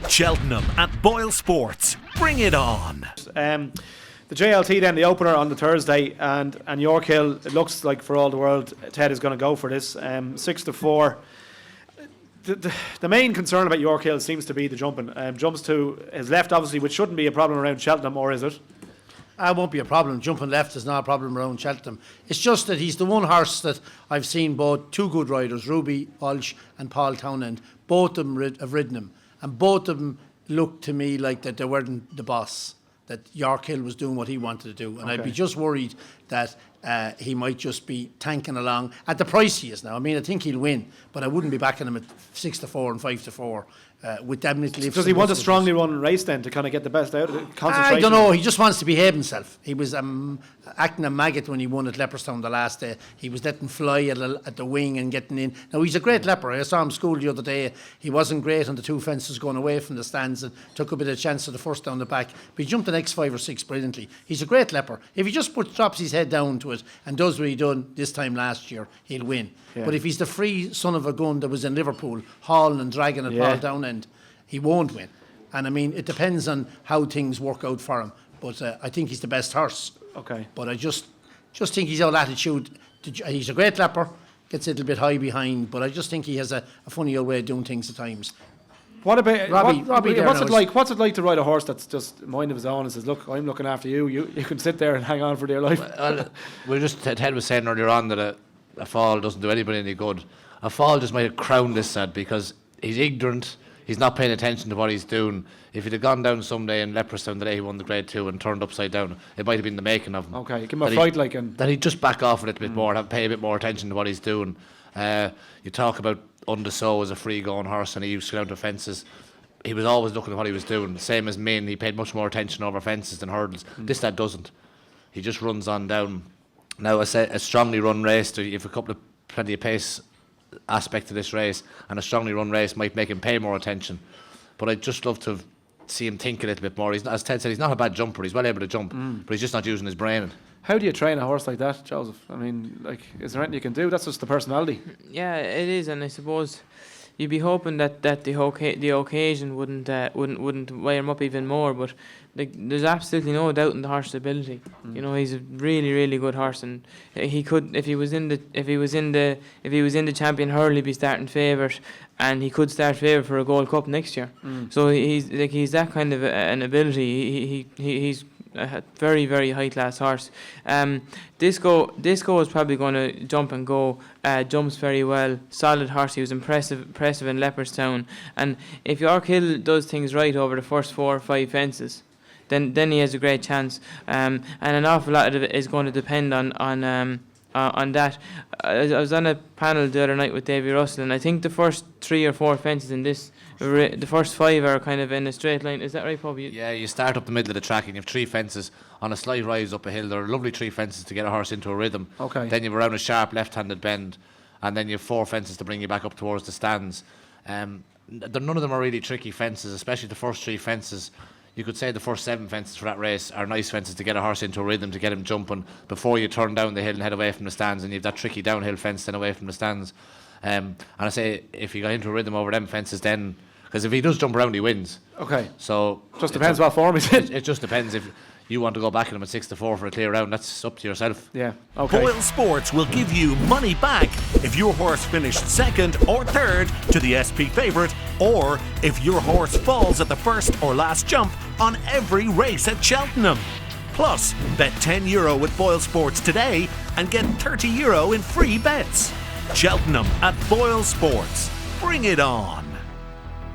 Cheltenham at BoyleSports. Bring it on. The JLT then, the opener on the Thursday, and Yorkhill, it looks like for all the world Ted is going to go for this, 6-4. The main concern about Yorkhill seems to be the jumping. Jumps to his left, obviously, which shouldn't be a problem around Cheltenham, or is it? It won't be a problem. Jumping left is not a problem around Cheltenham. It's just that he's the one horse that I've seen both two good riders, Robbie, Walsh and Paul Townend. Both of them have ridden him. And both of them looked to me like that they weren't the boss, that Yorkhill was doing what he wanted to do. And I'd be just worried that he might just be tanking along at the price he is now. I mean, I think he'll win, but I wouldn't be backing him at 6-4 and 5-4 with them little lifts. Does he want a strongly run race then to kind of get the best out of it? Concentration? I don't know. He just wants to behave himself. He was acting a maggot when he won at Leopardstown the last day. He was letting fly at the wing and getting in. Now, he's a great leper. I saw him school the other day. He wasn't great on the two fences going away from the stands and took a bit of a chance at the first down the back. But he jumped the next 5 or 6 brilliantly. He's a great leper. If he just drops his head down to it and does what he done this time last year, he'll win. Yeah. But if he's the free son of a gun that was in Liverpool, hauling and dragging at Paul Townend, he won't win. And I mean, it depends on how things work out for him. But I think he's the best horse. Okay. But I just think he's out attitude. He's a great leper, gets a little bit high behind, but I just think he has a funny old way of doing things at times. What about Robbie? What's it like? What's it like to ride a horse that's just mind of his own and says, "Look, I'm looking after you. You can sit there and hang on for dear life." Well, Ted was saying earlier on that a fall doesn't do anybody any good. A fall just might have crowned this sad because he's ignorant. He's not paying attention to what he's doing. If he'd have gone down someday in Leopardstown the day he won the Grade 2 and turned upside down, it might have been the making of him. Okay, give him a fight like him. That he'd just back off a little bit more and pay a bit more attention to what he's doing. You talk about Undersow as a free-going horse and he used to go down to fences. He was always looking at what he was doing. Same as Min, he paid much more attention over fences than hurdles. This lad doesn't. He just runs on down. Now, a strongly run race, you have a couple of plenty of pace aspect to this race, and a strongly run race might make him pay more attention. But I'd just love to see him think a little bit more. He's not, as Ted said, he's not a bad jumper. He's well able to jump, but he's just not using his brain. How do you train a horse like that, Joseph? I mean, like, is there anything you can do? That's just the personality. Yeah, it is, and I suppose you'd be hoping that the occasion wouldn't weigh him up even more. But there's absolutely no doubt in the horse's ability. You know, he's a really, really good horse, and he could, if he was in the champion hurl, he'd be starting favourite, and he could start favourite for a Gold Cup next year. So he's that kind of an ability. He's a very, very high class horse. Disco is probably going to jump and go. Jumps very well. Solid horse. He was impressive in Leopardstown. And if Yorkhill does things right over the first 4 or 5 fences, then he has a great chance. And an awful lot of it is going to depend on that. I was on a panel the other night with Davy Russell, and I think the first 3 or 4 fences in this, the first 5 are kind of in a straight line. Is that right, Bobby? Yeah, you start up the middle of the track and you have 3 fences on a slight rise up a hill. There are lovely 3 fences to get a horse into a rhythm. Okay. Then you have around a sharp left-handed bend, and then you have 4 fences to bring you back up towards the stands. None of them are really tricky fences, especially the first 3 fences. You could say the first 7 fences for that race are nice fences to get a horse into a rhythm, to get him jumping before you turn down the hill and head away from the stands, and you have that tricky downhill fence then away from the stands. And I say, if you got into a rhythm over them fences, then, because if he does jump around, he wins. Okay. So just depends what form he's in. It just depends. If you want to go back at him at 6-4 for a clear round, that's up to yourself. Yeah. Okay. BoyleSports will give you money back if your horse finished 2nd or 3rd to the SP favourite, or if your horse falls at the first or last jump on every race at Cheltenham. Plus, bet €10 with BoyleSports today and get €30 in free bets. Cheltenham at BoyleSports. Bring it on.